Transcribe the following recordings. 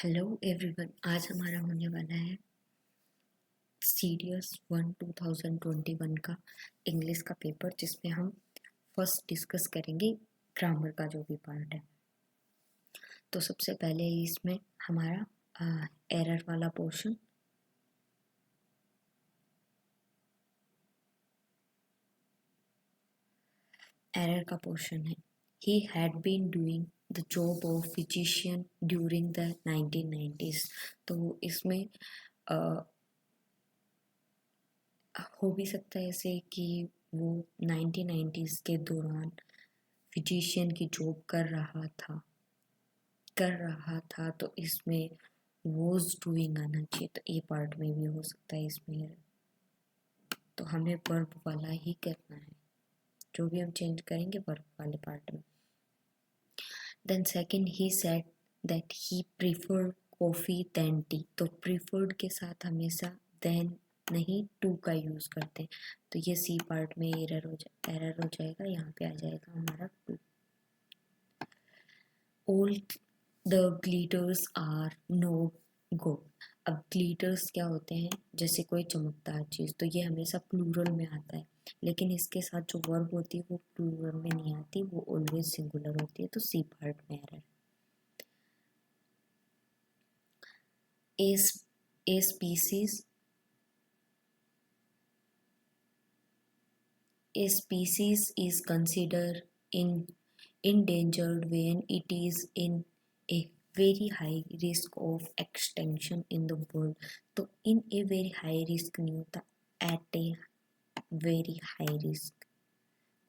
Hello everyone. आज हमारा होने वाला है सीरियस 2021 का इंग्लिश का पेपर, जिसमें हम फर्स्ट डिस्कस करेंगे ग्रामर का जो भी पार्ट है। तो सबसे पहले इसमें हमारा एरर वाला पोर्शन। एरर का पोर्शन है, he had been doing the job of physician during the 1990s। तो इसमें हो भी सकता है ऐसे कि वो 1990s के दौरान फिजिशियन की जॉब कर रहा था। तो इसमें वॉज डूइंग आना चाहिए, तो ए पार्ट में भी हो सकता है इसमें। तो हमें वर्ब वाला ही करना है, जो भी हम चेंज करेंगे वर्ब वाले पार्ट में। Then second, he said that he preferred coffee than tea. तो प्रीफर्ड के साथ हमेशा देन नहीं टू का यूज़ करते हैं, तो ये सी पार्ट में एरर हो जाएगा। यहाँ पे आ जाएगा हमारा to. All the glitters are not good. अब ग्लिटर्स क्या होते हैं, जैसे कोई चमकदार चीज़, तो ये हमेशा प्लूरल में आता है, लेकिन इसके साथ जो वर्ब होती है वो प्लूरल में नहीं आती, वो ऑलवेज सिंगुलर होती है। तो सी पार्ट में error. A species is considered endangered when it is in a very high risk of extinction in the world। तो in a very high risk नहीं होता, at a very high risk।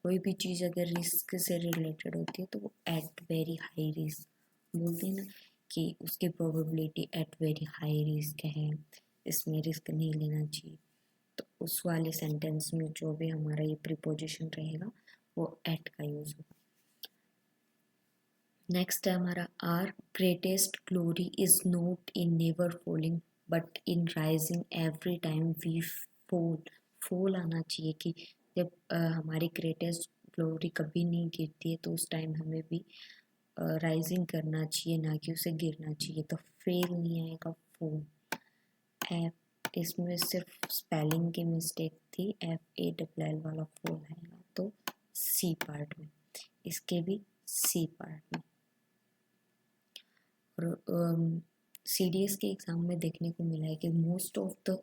कोई भी चीज़ अगर risk से related होती है तो वो एट वेरी हाई रिस्क बोलते हैं ना, कि उसकी probability at very high risk है, इसमें रिस्क नहीं लेना चाहिए। तो उस वाले सेंटेंस में जो भी हमारा ये प्रीपोजिशन रहेगा वो एट का यूज होगा। नेक्स्ट है हमारा, our greatest glory is not in never falling but in rising every time we fall आना चाहिए, कि जब हमारी ग्रेटेस्ट ग्लोरी कभी नहीं गिरती है तो उस टाइम हमें भी राइजिंग करना चाहिए, ना कि उसे गिरना चाहिए। तो फेल नहीं आएगा, फॉल। एफ, इसमें सिर्फ स्पेलिंग की मिस्टेक थी, FALL वाला फॉल आएगा। तो सी पार्ट में, इसके भी सी पार्ट में। और CDS के एग्ज़ाम में देखने को मिला है कि मोस्ट ऑफ द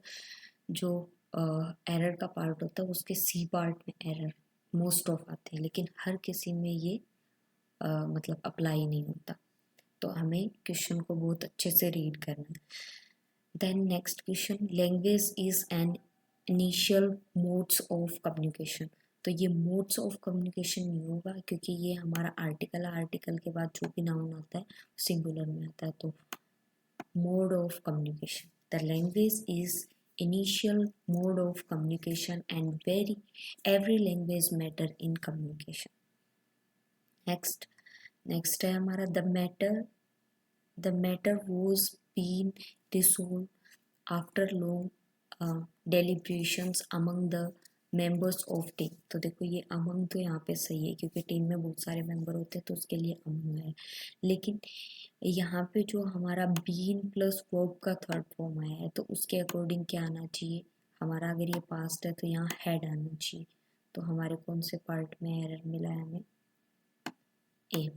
जो एरर का पार्ट होता है उसके सी पार्ट में एरर मोस्ट ऑफ आते हैं, लेकिन हर किसी में ये मतलब अप्लाई नहीं होता। तो हमें क्वेश्चन को बहुत अच्छे से रीड करना है। Then next question, language is an initial modes of communication. तो ये मोड्स ऑफ कम्युनिकेशन नहीं होगा, क्योंकि ये हमारा आर्टिकल है, आर्टिकल के बाद जो भी नाउन आता है सिंगुलर में आता है। तो mode of communication, the language is initial mode of communication and very every language matter in communication. Next है हमारा, the matter was been resolved after long deliberations among the members of team। तो देखो ये among तो यहाँ पे सही है, क्योंकि टीम में बहुत सारे मेंबर होते हैं तो उसके लिए among है। लेकिन यहाँ पे जो हमारा बीन प्लस वर्ब का थर्ड फॉर्म आया है, तो उसके अकॉर्डिंग क्या आना चाहिए हमारा, अगर ये पास्ट है तो यहाँ हैड आना चाहिए। तो हमारे कौन से पार्ट में एरर मिला है हमें, a.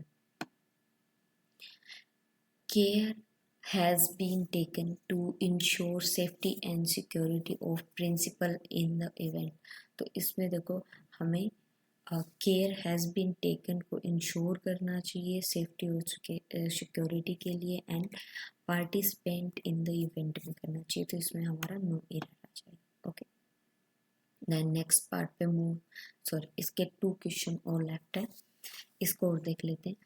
Care has been taken to ensure safety and security of principal in the event। तो इसमें देखो हमें केयर हैज़ बीन टेकन को इंश्योर करना चाहिए सेफ्टी और सिक्योरिटी के लिए, and participant in the event में करना चाहिए। तो इसमें हमारा नो एरर आ जाएगा। ओके, देन नेक्स्ट पार्ट पे मूव, सॉरी इसके 2 क्वेश्चन और लेफ्ट है, इसको और देख लेते हैं।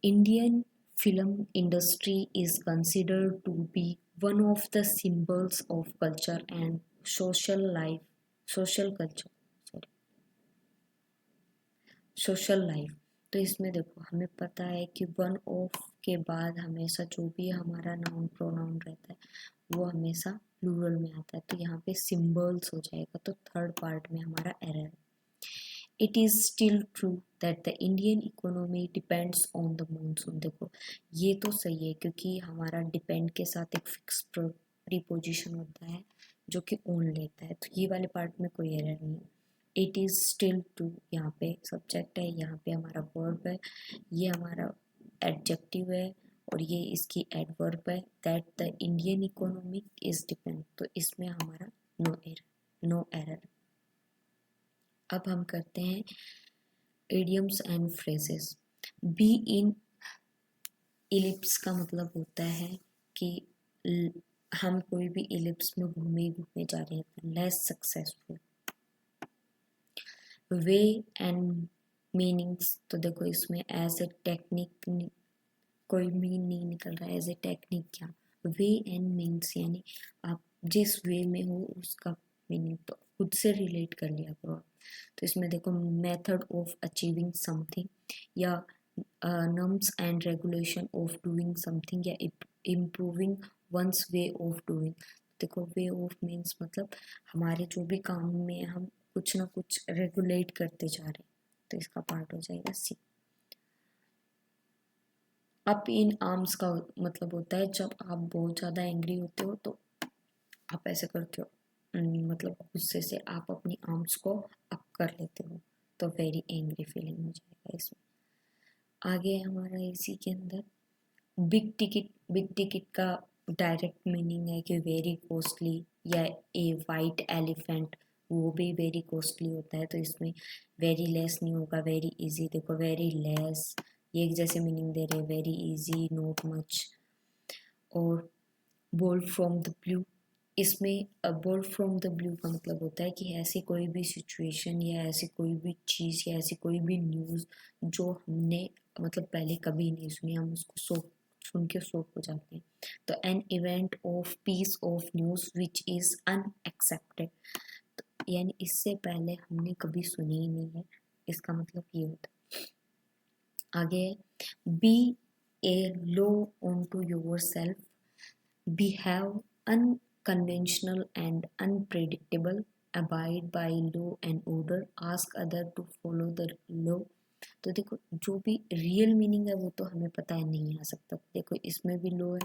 Indian film industry is considered to be one of the symbols of culture and social life, social life। तो इसमें देखो हमें पता है कि वन ऑफ के बाद हमेशा जो भी हमारा नाउन प्रोनाउन रहता है वो हमेशा प्लूरल में आता है, तो यहाँ पे सिंबल्स हो जाएगा। तो थर्ड पार्ट में हमारा error. It is still true that the Indian economy depends on the monsoon. देखो ये तो सही है क्योंकि हमारा डिपेंड के साथ एक फिक्स प्रीपोजिशन होता है जो कि ओन लेता है, तो ये वाले पार्ट में कोई एरर नहीं है। इट इज़ स्टिल ट्रू, यहाँ पे सब्जेक्ट है, यहाँ पे हमारा वर्ब है, ये हमारा एडजेक्टिव है और ये इसकी एडवर्ब है। That the Indian economy is depend, तो इसमें हमारा नो एरर, नो एरर। अब हम करते हैं idioms and phrases. Be in ellipse का मतलब होता है कि हम कोई भी इलिप्स में घूमे घूमे जा रहे हैं, less successful. Way and meanings, तो देखो इसमें एज ए टेक्निक कोई मीन नहीं निकल रहा है, एज ए टेक्निक क्या। वे एंड मीन्स यानी आप जिस वे में हो उसका मीनिंग तो खुद से रिलेट कर लिया करो। तो इसमें देखो मेथड ऑफ अचीविंग समथिंग या norms and regulation of doing something या improving one's way of doing. देखो वे ऑफ मीन्स मतलब हमारे जो भी काम में हम कुछ ना कुछ रेगुलेट करते जा रहे हैं, तो इसका पार्ट हो जाएगा सी। अप इन आर्म्स का मतलब होता है जब आप बहुत ज़्यादा एंग्री होते हो तो आप ऐसे करते हो, मतलब गुस्से से आप अपनी आर्म्स को अप कर लेते हो, तो वेरी एंग्री फीलिंग हो जाएगा इसमें। आगे हमारा इसी के अंदर बिग टिकट का डायरेक्ट मीनिंग है कि वेरी कॉस्टली या ए वाइट एलिफेंट, वो भी वेरी कॉस्टली होता है, तो इसमें वेरी लेस नहीं होगा, वेरी इजी। देखो वेरी लेस ये एक जैसे मीनिंग दे रहे हैं, वेरी इजी, नॉट मच। और बोल्ड फ्रॉम द ब्लू, इसमें बोल्ड फ्रॉम द ब्लू का मतलब होता है कि ऐसी कोई भी सिचुएशन या ऐसी कोई भी चीज़ या ऐसी कोई भी न्यूज़ जो हमने मतलब पहले कभी नहीं सुनी, हम उसको सुन के शॉक हो जाते हैं। तो an event of peace of news which is unaccepted, यानी इससे पहले हमने कभी सुनी ही नहीं है, इसका मतलब ये होता है। आगे be a law unto yourself, behave unconventional and unpredictable, abide by law and order, ask other to follow the law। तो देखो जो भी रियल मीनिंग है वो तो हमें पता है नहीं आ सकता, देखो इसमें भी लो है,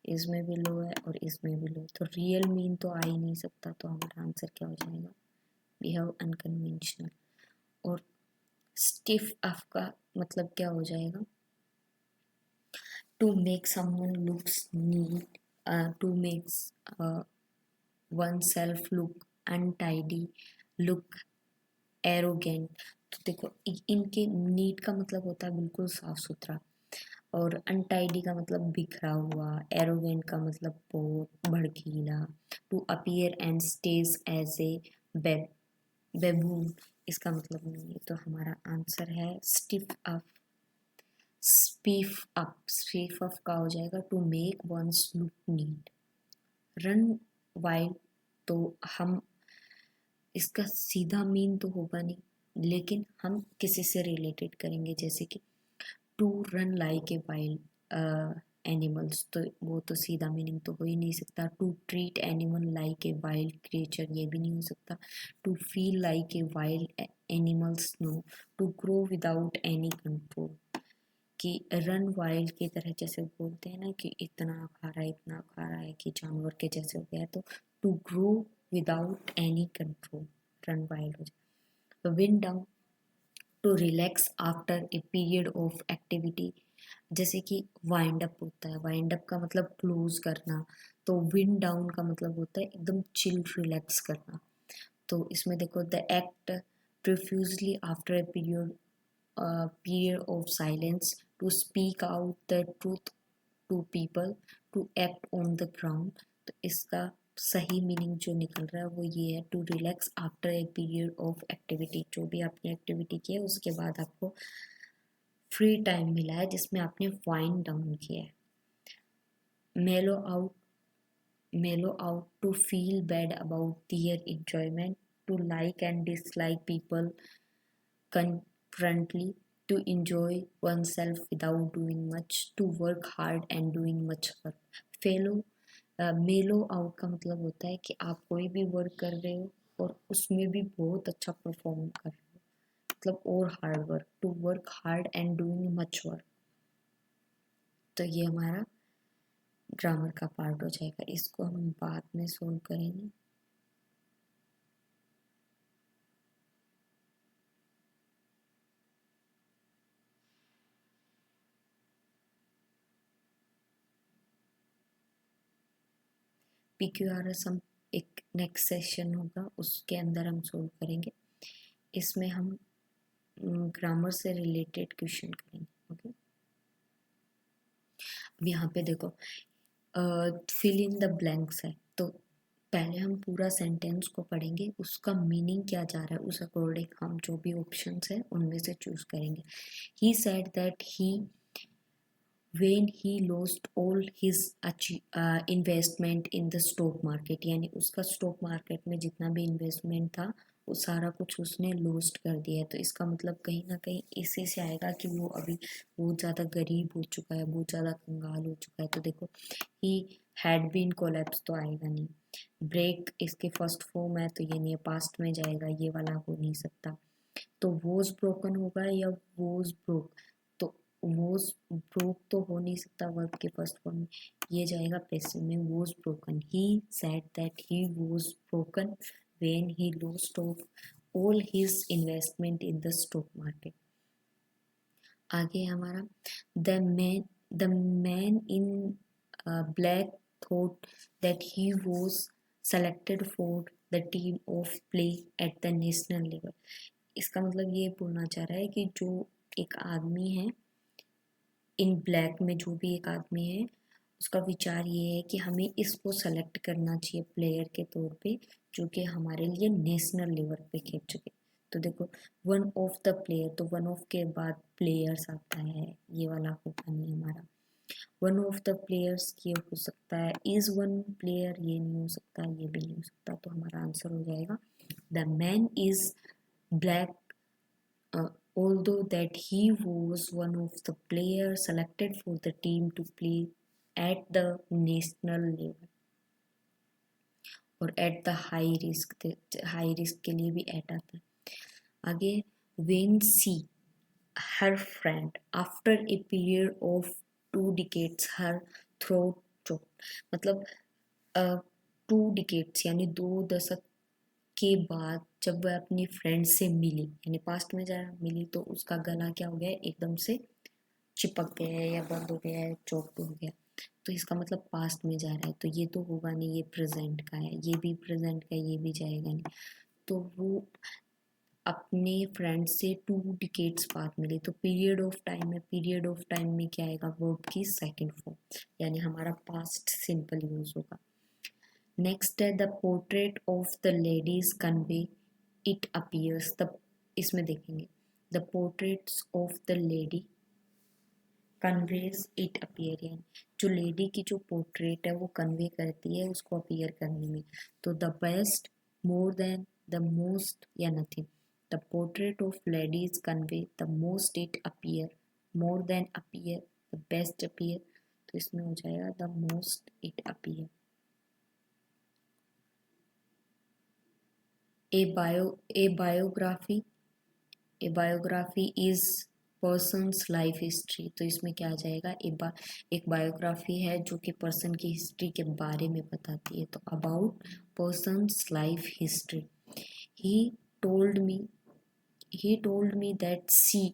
इसमें भी लो है और इसमें भी लो, तो रियल मीन तो आ ही नहीं सकता, तो हमारा आंसर क्या हो जाएगा, बिहेव अनकन्वेंशनल। और स्टिफ अप का मतलब क्या हो जाएगा, to make someone looks neat, to makes oneself look untidy, look arrogant। तो देखो इनके नीट का मतलब होता है बिल्कुल साफ सुथरा, और अनटाइडी का मतलब बिखरा हुआ, एरोगेंट का मतलब बहुत भड़कीला, to appear and stage as a baboon, इसका मतलब नहीं है, तो हमारा आंसर है स्टिफ अप। स्पीफ अप का हो जाएगा to make ones look neat. Run wild, तो हम इसका सीधा मीन तो होगा नहीं, लेकिन हम किसी से रिलेटेड करेंगे, जैसे कि to run like a wild animals, तो वो तो सीधा मीनिंग तो हो ही नहीं सकता। To treat animal like a wild creature, ये भी नहीं हो सकता। To feel like a wild animals, no. To grow without any control, कि रन वाइल्ड की तरह, जैसे बोलते हैं ना कि इतना खा रहा है कि जानवर के जैसे हो गया है, तो to grow without any control, run wild हो जाए। तो wind down, to relax after a period of activity, जैसे कि वाइंड अप होता है, वाइंड अप का मतलब क्लोज करना, तो विंड डाउन का मतलब होता है एकदम चिल रिलैक्स करना। तो इसमें देखो the act profusely after a period of silence, to speak out the truth to people, to act on the ground। तो इसका सही मीनिंग जो निकल रहा है वो ये है, to relax after a period of activity, जो भी आपने एक्टिविटी की है उसके बाद आपको फ्री टाइम मिला है जिसमें आपने वाइंड डाउन किया है। Mellow out, to feel bad about their enjoyment, to like and dislike people concurrently, to enjoy oneself without doing much, to work hard and doing much work। Fellow मेलो out का मतलब होता है कि आप कोई भी वर्क कर रहे हो और उसमें भी बहुत अच्छा परफॉर्म कर रहे हो, मतलब और hard work, to work hard and doing much work. तो ये हमारा ग्रामर का पार्ट हो जाएगा, इसको हम बाद में सोल्व करेंगे। PQRS हम एक नेक्स्ट सेशन होगा उसके अंदर हम सोल्व करेंगे। इसमें हम ग्रामर से रिलेटेड क्वेश्चन करेंगे। ओके, अब यहाँ पे देखो फिल इन द ब्लैंक्स है, तो पहले हम पूरा सेंटेंस को पढ़ेंगे, उसका मीनिंग क्या जा रहा है उस अकॉर्डिंग हम जो भी ऑप्शंस है उनमें से चूज करेंगे। ही said that he when he lost all his investment in the stock market, यानी उसका स्टॉक मार्केट में जितना भी इन्वेस्टमेंट था वो सारा कुछ उसने लॉस्ट कर दिया है। तो इसका मतलब कहीं ना कहीं इसी से आएगा कि वो अभी बहुत ज़्यादा गरीब हो चुका है, बहुत ज़्यादा कंगाल हो चुका है। तो देखो ही हैड बीन कोलैप्स तो आएगा नहीं, ब्रेक इसके फर्स्ट फॉर्म है तो ये नहीं है, पास्ट में जाएगा, ये वाला हो नहीं सकता। तो वोज ब्रोकन होगा या वोज ब्रोक, तो वोज ब्रोक तो हो नहीं सकता वर्ब के फर्स्ट फॉर्म में, ये जाएगा पैसिव में, was broken. He said that he was broken when he lost of all his investment in the stock market. आगे हमारा the man in black thought that he was selected for the team of play at the national level. इसका मतलब ये बोलना चाह रहा है कि जो एक आदमी है इन ब्लैक में, जो भी एक आदमी है उसका विचार ये है कि हमें इसको सेलेक्ट करना चाहिए प्लेयर के तौर पे जो कि हमारे लिए नेशनल लेवल पे खेल चुके। तो देखो वन ऑफ द प्लेयर, तो वन ऑफ के बाद प्लेयर्स आता है, ये वाला होगा नहीं हमारा। वन ऑफ द प्लेयर्स ये हो सकता है, इज वन प्लेयर ये नहीं हो सकता, ये भी नहीं हो सकता। तो हमारा आंसर हो जाएगा the man is black although that he was one of the players selected for the team to play at the national level, और एट द हाई रिस्क के लिए भी एट आता है। आगे when C her friend after a period of 2 decades her throat choked, मतलब 2 decades यानी 2 दशक के बाद जब वह अपनी फ्रेंड से मिली, यानी पास्ट में जा मिली, तो उसका गला क्या हो गया, एकदम से चिपक गया है या बंद हो गया है, चोक्ड हो गया। तो इसका मतलब पास्ट में जा रहा है, तो ये तो होगा नहीं, ये प्रेजेंट का है, ये भी प्रेजेंट का है, ये भी जाएगा नहीं। तो वो अपने फ्रेंड से 2 डिकेट्स बाद मिले, तो पीरियड ऑफ टाइम है, पीरियड ऑफ टाइम में क्या आएगा, वर्ब की सेकेंड फॉर्म, यानी हमारा पास्ट सिंपल यूज होगा। नेक्स्ट है the portrait of the ladies convey it appears the, इसमें देखेंगे the portraits of the lady conveys it appear, यानी जो लेडी की जो पोर्ट्रेट है वो कन्वे करती है उसको अपीयर करने में। तो the best, more than, the most या nothing. The portrait of ladies convey the most it appear, more than appear, the best appear. तो इसमें हो जाएगा the most it appear. A biography, a biography is person's life history, तो इसमें क्या आ जाएगा, एक बायोग्राफी है जो कि पर्सन की हिस्ट्री के बारे में बताती है। तो about person's life history. He told me he told me that she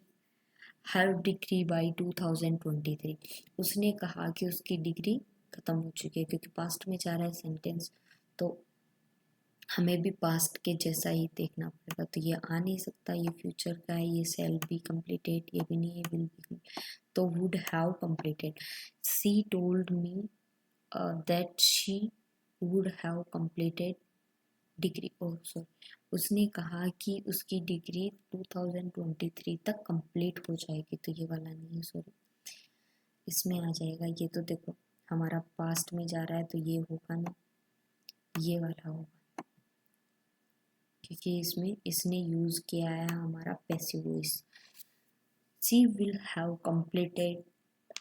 her degree by 2023, उसने कहा कि उसकी डिग्री खत्म हो चुकी है, क्योंकि पास्ट में जा रहा है सेंटेंस, तो हमें भी पास्ट के जैसा ही देखना पड़ेगा। तो ये आ नहीं सकता, ये फ्यूचर का है, ये सेल बी कंप्लीटेड, ये भी नहीं, ये विल बी, तो would have completed. C told me that she would have completed degree, oh sorry, उसने कहा कि उसकी डिग्री 2023 तक कंप्लीट हो जाएगी, तो ये वाला नहीं है, सॉरी, इसमें आ जाएगा। ये तो देखो हमारा पास्ट में जा रहा है तो ये होगा ना, ये वाला होगा, क्योंकि इसमें इसने यूज किया है हमारा passive voice. She will have completed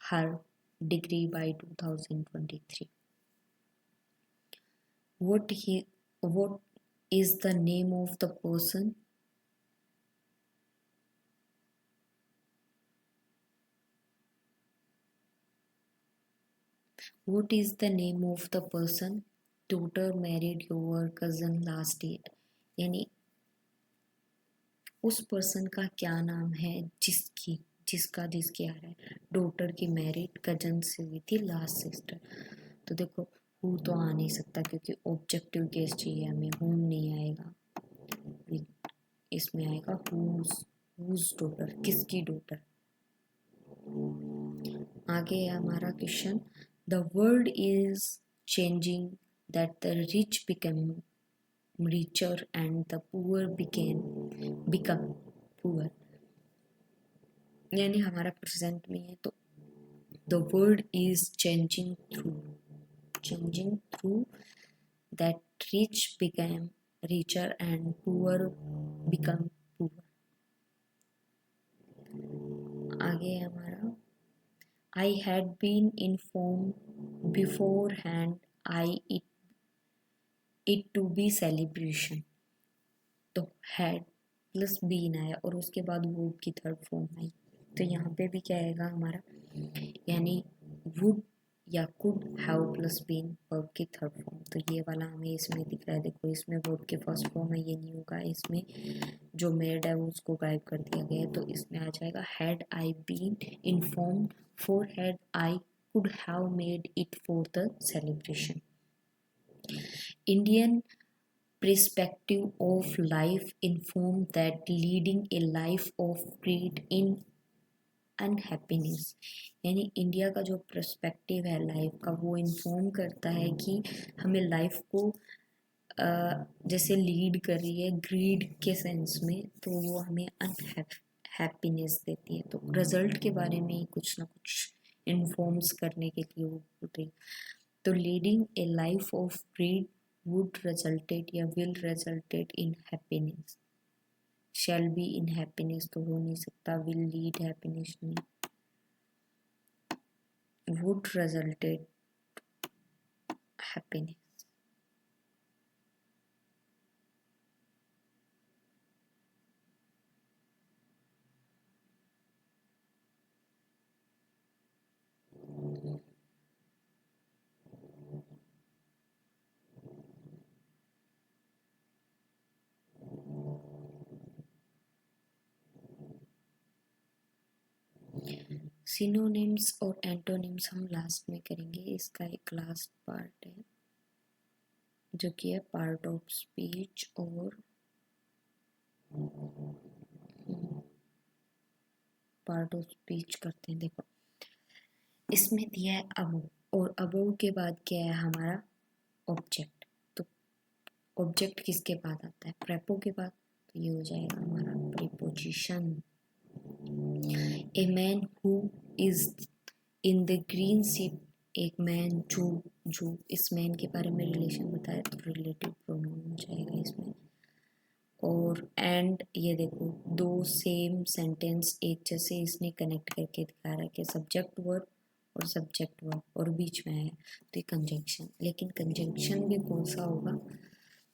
her degree by 2023। What is the name of the person What is the name of the person daughter married your cousin last year? यानी उस पर्सन का क्या नाम है जिसकी आ रहा है डॉटर की मैरिड कजन से हुई थी लास्ट सिस्टर। तो देखो हु तो आ नहीं सकता क्योंकि ऑब्जेक्टिव केस चाहिए हमें, हुम नहीं आएगा, इसमें आएगा हुज डॉटर, किसकी डॉटर। आगे है हमारा question, the world is changing that the rich become richer and the poor become poor. यानी हमारा प्रेजेंट में है तो the world is changing through that rich become richer and poor become poor. आगे है हमारा, I had been informed beforehand it to be celebration। तो had plus been आया और उसके बाद वुड की थर्ड फॉर्म आई, तो यहाँ पे भी क्या आएगा हमारा, यानी वुड या could have plus been verb की थर्ड फॉर्म। तो ये वाला हमें इसमें दिख रहा है, देखो इसमें वर्ब के फर्स्ट फॉर्म है, ये नहीं होगा, इसमें जो मेड है उसको गायब कर दिया गया है, तो इसमें आ जाएगा had I been informed for had I could have made it for the celebration। Indian perspective of life informed that leading a life of greed in unhappiness. यानी इंडिया का जो पर्सपेक्टिव है लाइफ का वो इन्फॉर्म करता है कि हमें लाइफ को जैसे लीड कर रही है ग्रीड के सेंस में, तो वो हमें अनहैप्पीनेस देती है। तो रिजल्ट के बारे में ही कुछ ना कुछ इन्फॉर्म्स करने के लिए वो बोल रही। तो leading a life of greed would resulted या will resulted in happiness. Shall be in happiness तो हो नहीं सकता, विल लीड हैप्पीनेस नहीं, वुड रिजल्टेड हैप्पीनेस। सिनोनिम्स और एंटोनिम्स हम लास्ट में करेंगे, इसका एक लास्ट पार्ट है जो कि है पार्ट ऑफ स्पीच और पार्ट ऑफ स्पीच करते हैं। देखो इसमें दिया है अबव, और अबव के बाद क्या है हमारा ऑब्जेक्ट। तो ऑब्जेक्ट किसके बाद आता है, प्रेपो के बाद, तो ये हो जाएगा हमारा preposition. A man who is in the green ship, एक मैन जो इस मैन के बारे में रिलेशन बताया तो रिलेटिव प्रोनाउन हो जाएगा इसमें। और एंड ये देखो दो सेम सेंटेंस एक जैसे इसने कनेक्ट करके दिखा रहा है कि सब्जेक्ट वर्ब और सब्जेक्ट वर्ब और बीच में है तो ये कंजंक्शन, लेकिन कंजंक्शन भी कौन सा होगा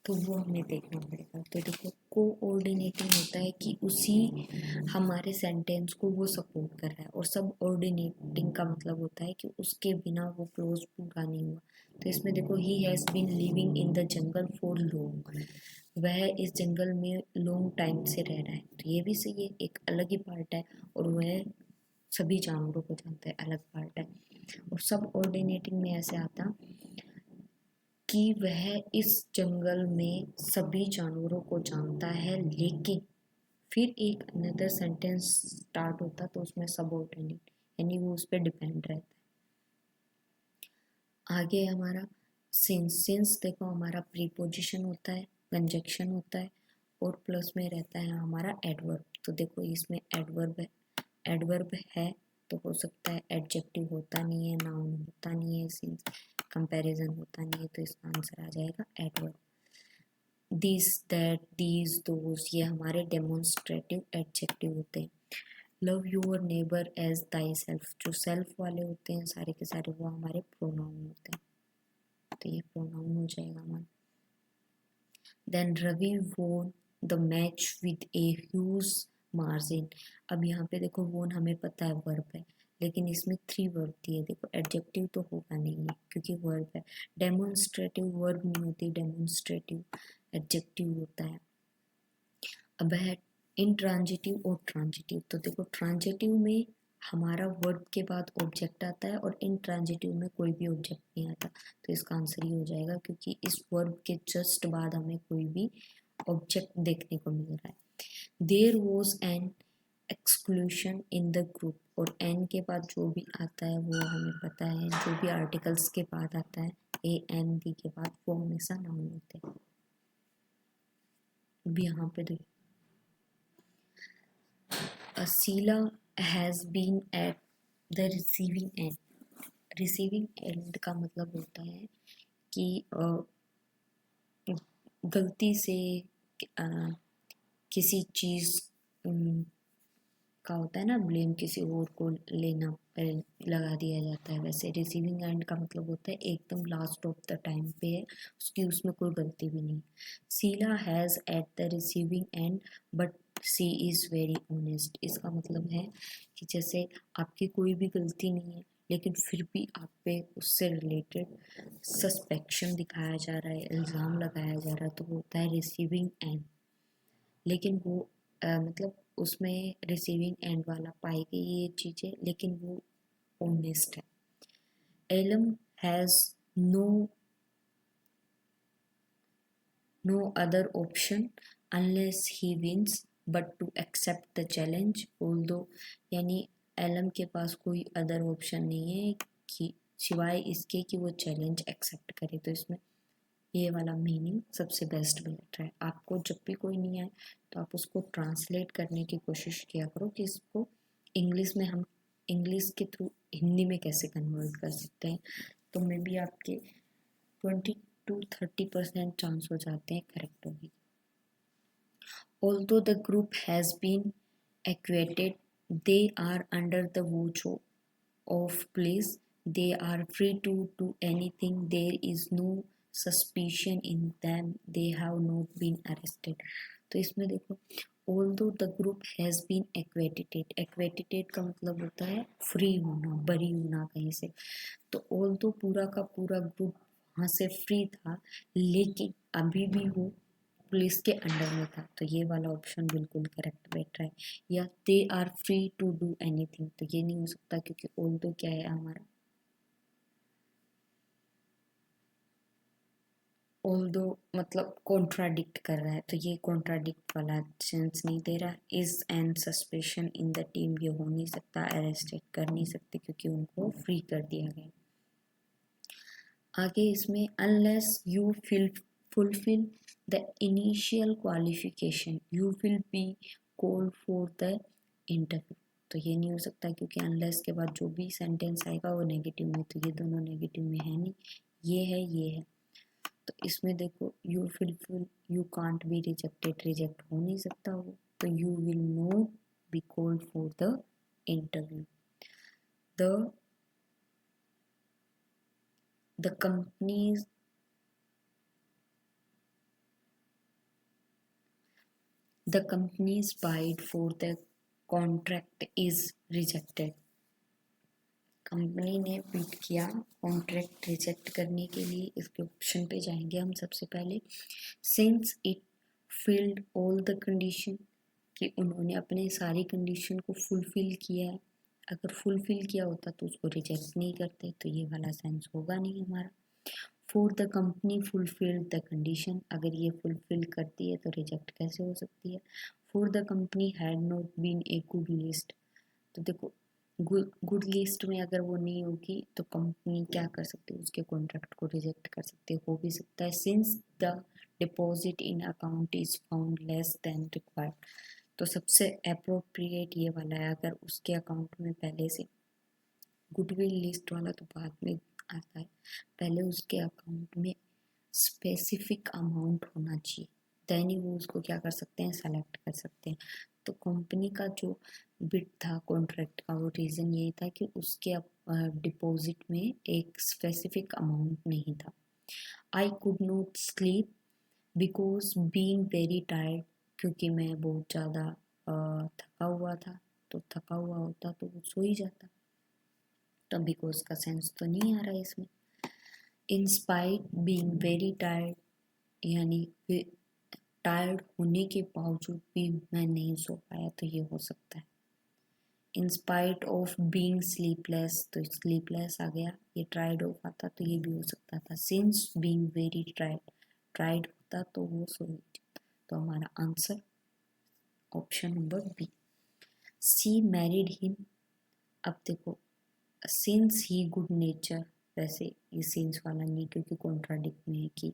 तो वो हमें देखना पड़ेगा। तो देखो कोऑर्डिनेटिंग होता है कि उसी हमारे सेंटेंस को वो सपोर्ट कर रहा है, और सब ऑर्डिनेटिंग का मतलब होता है कि उसके बिना वो क्लोज पूरा नहीं हुआ। तो इसमें देखो he has been living in the jungle for long, वह इस जंगल में लॉन्ग टाइम से रह रहा है, तो ये भी सही है, एक अलग ही पार्ट है, और वह सभी जानवरों को जानता है, अलग पार्ट है। और सब ऑर्डिनेटिंग में ऐसे आता कि वह इस जंगल में सभी जानवरों को जानता है, लेकिन फिर एक अनदर सेंटेंस स्टार्ट होता तो उसमें सब ऑर्डिनेट यानी वो उस पर डिपेंड रहता है। आगे हमारा सिंस देखो हमारा प्रीपोजिशन होता है, कंजक्शन होता है, और प्लस में रहता है हमारा एडवर्ब। तो देखो इसमें एडवर्ब है तो हो सकता है, एडजेक्टिव होता नहीं है, नाउन होता नहीं है, सिंस कंपैरिजन होता नहीं है, तो इसका आंसर आ जाएगा adverb. This that these those ये हमारे डेमोन्स्ट्रेटिव एडजेक्टिव होते हैं। Love your neighbour as thyself, जो सेल्फ वाले होते हैं सारे के सारे वो हमारे प्रोनाउन होते हैं, तो ये प्रोनाउन हो जाएगा हमारा। Then Ravi won the match with a huge margin. अब यहाँ पे देखो वोन हमें पता है वर्ब है, लेकिन इसमें 3 वर्ब दिए। देखो एडजेक्टिव तो होगा नहीं है क्योंकि वर्ब है। डेमोन्स्ट्रेटिव वर्ब नहीं होती, डेमोन्स्ट्रेटिव एडजेक्टिव होता है। अब है इंट्रांजिटिव और ट्रांजिटिव। तो देखो ट्रांजिटिव में हमारा वर्ब के बाद ऑब्जेक्ट आता है और इंट्रांजिटिव में कोई भी ऑब्जेक्ट नहीं आता। तो इसका आंसर ये हो जाएगा क्योंकि इस वर्ब के जस्ट बाद हमें कोई भी ऑब्जेक्ट देखने को मिल रहा है। There was an exclusion in the group, और एन के बाद जो भी आता है वो हमें पता है, जो भी आर्टिकल्स के बाद आता है ए एन डी के बाद वो हमेशा नाउन होते हैं। अब यहाँ पे देखो Sheila has been at the receiving end। Receiving end का मतलब होता है कि गलती से किसी चीज़ का होता है ना ब्लेम, किसी और को लेना पर लगा दिया जाता है। वैसे रिसीविंग एंड का मतलब होता है एकदम लास्ट ऑफ द टाइम पे है उसकी, उसमें कोई गलती भी नहीं। Sheela has at the receiving end but she is very honest. इसका मतलब है कि जैसे आपकी कोई भी गलती नहीं है लेकिन फिर भी आप पे उससे रिलेटेड सस्पेक्शन दिखाया जा रहा है, इल्ज़ाम लगाया जा रहा है, तो वो होता है रिसीविंग एंड। लेकिन वो मतलब उसमें रिसीविंग एंड वाला पाएगी ये चीज़ें, लेकिन वो ऑनेस्ट है। Alam has no other option unless he wins but to accept the challenge although, यानी एलम के पास कोई अदर ऑप्शन नहीं है कि सिवाय इसके कि वो चैलेंज एक्सेप्ट करे। तो इसमें ये वाला मीनिंग सबसे बेस्ट बैठ रहा है। आपको जब भी कोई नहीं आए तो आप उसको ट्रांसलेट करने की कोशिश किया करो कि इसको इंग्लिश में हम इंग्लिश के थ्रू हिंदी में कैसे कन्वर्ट कर सकते हैं। तो मे बी आपके 20 to 30% चांस हो जाते हैं करेक्ट होगी। Although the group has been evacuated, they are under the watch of police. They are free to do anything. There is no suspicion in them. They have not been arrested. तो इसमें देखो although the group has been evacuated का मतलब होता है free होना, बरी होना कहीं से। तो although पूरा का पूरा ग्रुप वहाँ से फ्री था लेकिन अभी भी वो पुलिस के अंडर में था। तो ये वाला ऑप्शन बिल्कुल करेक्ट बैठ रहा है। या they are free to do anything, तो ये नहीं हो सकता क्योंकि ऑल्दो क्या है हमारा, ऑल्दो मतलब कॉन्ट्राडिक्ट कर रहा है, तो ये कॉन्ट्राडिक्ट वाला सेंस नहीं दे रहा। Is and suspicion in the team, ये हो नहीं सकता, अरेस्टेड कर नहीं सकते क्योंकि उनको फ्री कर दिया गया। आगे इसमें unless you fulfil the initial qualification you will be called for the interview. तो ये नहीं हो सकता क्योंकि अनलेस के बाद जो भी सेंटेंस आएगा वो नेगेटिव में, तो ये दोनों नेगेटिव में है नहीं, ये है ये है। तो इसमें देखो you fulfil, you can't be rejected, reject हो नहीं सकता वो, तो you will not be called for the interview. The the companies the company's bid for the contract is rejected। Company ने बिड किया कॉन्ट्रैक्ट रिजेक्ट करने के लिए। इसके ऑप्शन पे जाएंगे हम सबसे पहले। Since it filled all the condition, कि उन्होंने अपने सारी कंडीशन को फुलफिल किया है। अगर फुलफिल किया होता तो उसको रिजेक्ट नहीं करते, तो ये वाला सेंस होगा नहीं हमारा। For the company fulfil the condition, अगर ये फुलफिल करती है तो रिजेक्ट कैसे हो सकती है। For the company had not been a good list, तो देखो गुड लिस्ट में अगर वो नहीं होगी तो कंपनी क्या कर सकती है, उसके कॉन्ट्रैक्ट को रिजेक्ट कर सकते हो भी सकता है। Since the deposit in account is found less than required, तो सबसे अप्रोप्रिएट ये वाला है। अगर उसके अकाउंट में पहले से गुडविल लिस्ट वाला तो बाद में आता है, पहले उसके अकाउंट में स्पेसिफिक अमाउंट होना चाहिए, देन ही वो उसको क्या कर सकते हैं, सेलेक्ट कर सकते हैं। तो कंपनी का जो बिड था कॉन्ट्रैक्ट का, वो रीज़न यही था कि उसके डिपॉजिट में एक स्पेसिफिक अमाउंट नहीं था। I could not sleep because being very tired, क्योंकि मैं बहुत ज़्यादा थका हुआ था, तो थका हुआ होता तो वो सो ही जाता। तो बिकॉज का सेंस तो नहीं आ रहा है इसमें। In spite being very tired, यानी टायर्ड होने के बावजूद भी मैं नहीं सो पाया, तो ये हो सकता है। In spite of being sleepless, तो स्लीपलेस आ गया, ये ट्राइड ऑफ आता तो ये भी हो सकता था। Since being very tired, tired होता तो वो सो जाता। तो हमारा आंसर option number B. She married him, अब देखो सिंस ही गुड नेचर, वैसे ये सिंस वाला नहीं क्योंकि कॉन्ट्राडिक्ट में है कि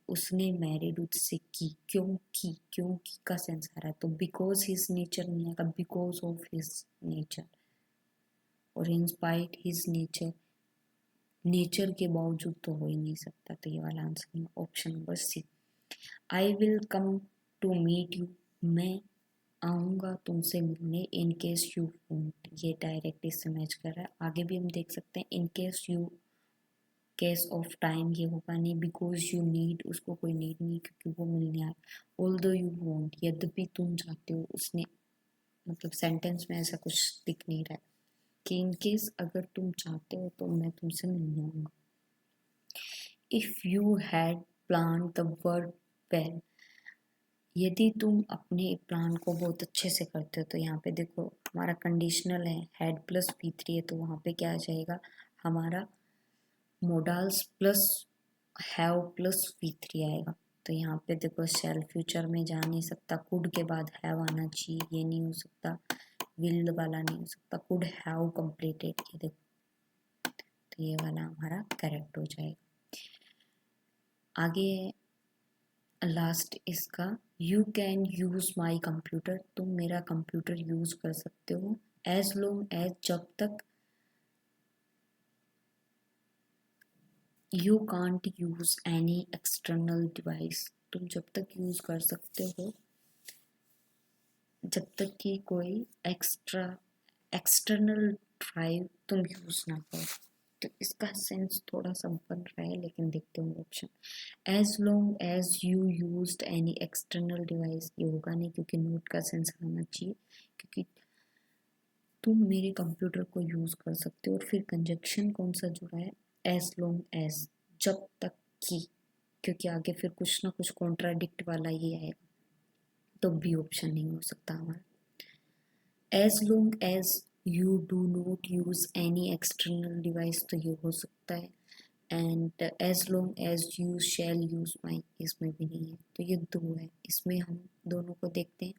उसने मैरिड उससे की, क्यों की का सेंस आ रहा है, तो बिकॉज हिज नेचर नहीं आएगा, बिकॉज ऑफ हिज नेचर, और in spite his nature, nature के बावजूद तो हो ही नहीं सकता, तो ये वाला आंसर है option number C. I will come to meet you, मैं आऊँगा तुमसे मिलने, इन केस यू वोंट, ये डायरेक्ट इससे मैच कर रहा है। आगे भी हम देख सकते हैं, in case you, case of time ये होगा नहीं, बिकॉज यू नीड, उसको कोई नीड नहीं क्योंकि वो मिलने आया। ऑल्दो यू वोंट, यद्यपि तुम चाहते हो, उसने मतलब सेंटेंस में ऐसा कुछ दिख नहीं रहा है कि इन केस अगर तुम चाहते हो तो मैं तुमसे मिलने आऊँगा। If you had plan the word well, यदि तुम अपने प्लान को बहुत अच्छे से करते हो, तो यहाँ पे देखो हमारा कंडीशनल है, हैड प्लस V3 है, तो वहाँ पे क्या आ जाएगा हमारा modals plus have plus V3 आएगा। तो यहाँ पे देखो शेल फ्यूचर में जा नहीं सकता, कुड के बाद हैव आना चाहिए, ये नहीं हो सकता, विल वाला नहीं हो सकता, कुड हैव कंप्लीटेड, ये देखो, तो ये वाला हमारा करेक्ट हो जाएगा। आगे लास्ट इसका, you can use my computer, तुम मेरा कंप्यूटर यूज़ कर सकते हो, एज लॉन्ग एज, जब तक, you can't use any external device, तुम जब तक यूज़ कर सकते हो जब तक कि कोई एक्सटर्नल ड्राइव तुम यूज़ ना करो। तो इसका सेंस थोड़ा सा बन रहा है, लेकिन देखते हैं option. As long as you used any external device, ये होगा नहीं क्योंकि नोट का सेंस आना चाहिए, क्योंकि तुम मेरे कंप्यूटर को यूज़ कर सकते हो, और फिर कंजक्शन कौन सा जुड़ा है, एज लॉन्ग एज, जब तक कि, क्योंकि आगे फिर कुछ ना कुछ कॉन्ट्राडिक्ट वाला ही आएगा, तो बी ऑप्शन नहीं हो सकता हमारा। As long as you do not use any external device, तो ये हो सकता है। And as long as you shall use my, इसमें भी नहीं है, तो ये दो है, इसमें हम दोनों को देखते हैं।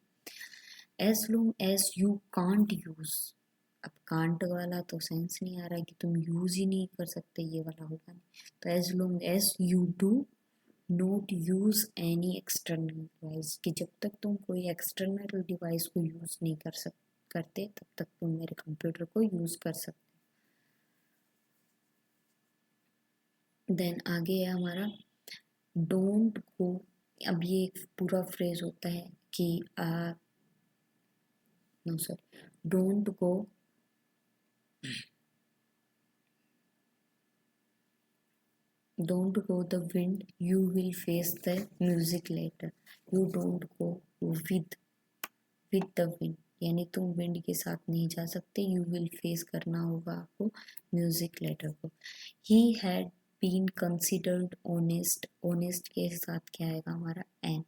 As long as you can't use, अब कांट वाला तो सेंस नहीं आ रहा है कि तुम यूज़ ही नहीं कर सकते, ये वाला होगा नहीं, तो as long as you do not use any external device, कि जब तक तुम कोई एक्सटर्नल डिवाइस को यूज़ नहीं करते तब तक तुम मेरे कंप्यूटर को यूज़ कर सकते। देन आगे है हमारा डोंट गो, अब ये एक पूरा फ्रेज होता है कि no sorry, don't go, don't go the wind, you will face the music later, you don't go with the wind, यानी तुम विंड के साथ नहीं जा सकते, यू विल फेस करना होगा आपको म्यूजिक लेटर को। He had been considered honest, honest के साथ क्या आएगा हमारा एन,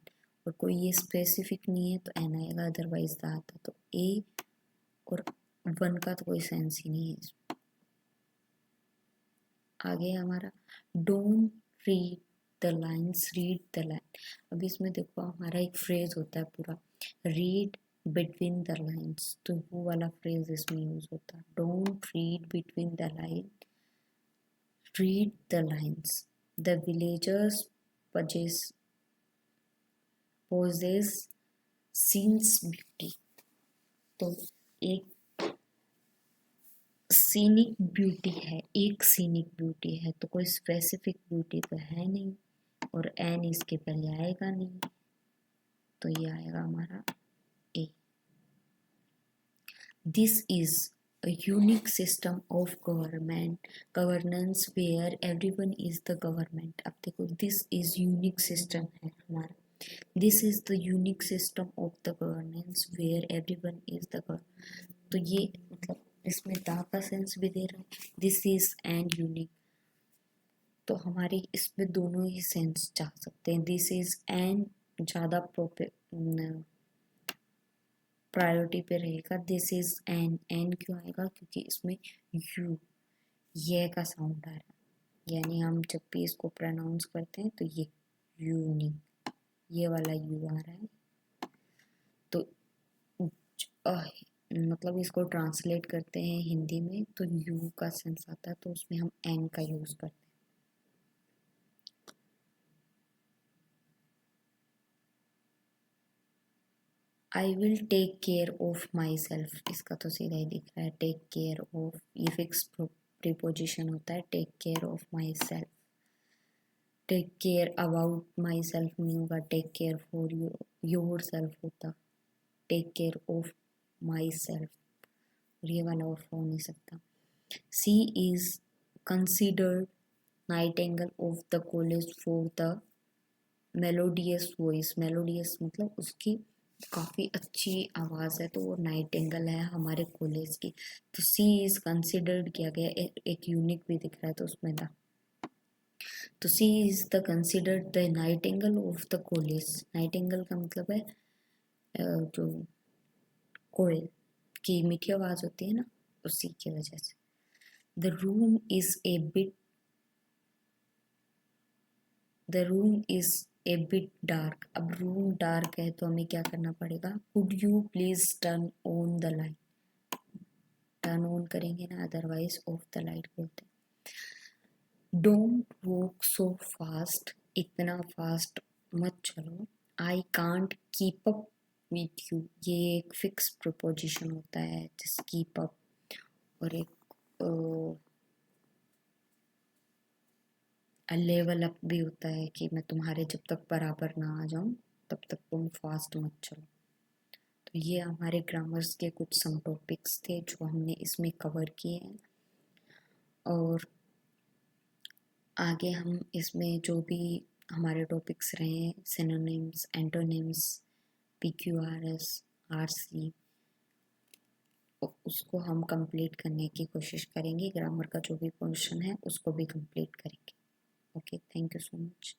और कोई ये स्पेसिफिक नहीं है तो एन आएगा, अदरवाइज द आता, तो ए और वन का तो कोई सेंस ही नहीं है इसमें। आगे हमारा don't read the lines, read the line, अब इसमें देखो हमारा एक फ्रेज होता है पूरा, रीड बिटवीन द लाइन्स, तो वो वाला फ्रेज इसमें यूज होता है, don't read between the line, read the lines, the villagers possess scenes beauty, तो एक सीनिक ब्यूटी है, एक सीनिक ब्यूटी है, तो कोई स्पेसिफिक ब्यूटी तो है नहीं, और एन इसके पहले आएगा नहीं, तो ये आएगा हमारा a. This is a unique system of governance where everyone is the government, अब देखो दिस इज यूनिक सिस्टम है हमारा, this is the unique system of the governance where everyone is the govern. तो ये मतलब इसमें द का sense भी दे रहा है, दिस इज एंड यूनिक, तो हमारी इसमें दोनों ही सेंस जा सकते हैं। दिस इज एंड ज़्यादा प्रायोरिटी पे रहेगा। दिस इज एन क्यों आएगा, क्योंकि इसमें यू ये का साउंड आ रहा है, यानी हम जब भी इसको प्रोनाउंस करते हैं तो ये यूनिक, ये वाला यू आ रहा है। तो मतलब इसको ट्रांसलेट करते हैं हिंदी में तो यू का सेंस आता है, तो उसमें हम एन का यूज करते हैं। I will take care of myself, इसका तो सीधा ही दिख रहा है, टेक केयर ऑफ, ये फिक्स प्रीपोजिशन होता है, take care of myself. Take care about myself नहीं होगा, take care for yourself होता, take care of myself, और ये वाला ऑफ हो नहीं सकता। She is considered nightingale of the college for the melodious voice, melodious मतलब उसकी काफ़ी अच्छी आवाज़ है, तो वो नाइटिंगेल है हमारे कॉलेज की। तो सी इज़ कंसिडर्ड किया गया, एक यूनिक भी दिख रहा है तो उसमें था। तो she is the considered the nightingale of the college, nightingale का मतलब है जो कोयल की मीठी आवाज़ होती है ना, उसी की वजह से। The room is a bit, the room is a bit dark, अब रूम डार्क है तो हमें क्या करना पड़ेगा, could you please turn on the light, turn on करेंगे ना, अदरवाइज ऑफ द लाइट बोलते हैं। डोंट वॉक सो फास्ट, इतना फास्ट मत चलो। I can't keep up with you, ये एक फिक्स प्रोपोजिशन होता है, जस्ट कीप अप, और एक लेवल अप भी होता है कि मैं तुम्हारे जब तक बराबर ना आ जाऊं तब तक तुम फास्ट मत चलो। तो ये हमारे ग्रामर्स के कुछ सम टॉपिक्स थे जो हमने इसमें कवर किए हैं, और आगे हम इसमें जो भी हमारे टॉपिक्स रहे, सिनोनिम्स, एंटोनिम्स, PQRS, RC, उसको हम कंप्लीट करने की कोशिश करेंगे। ग्रामर का जो भी पोर्शन है उसको भी कंप्लीट करेंगे। Okay, thank you so much.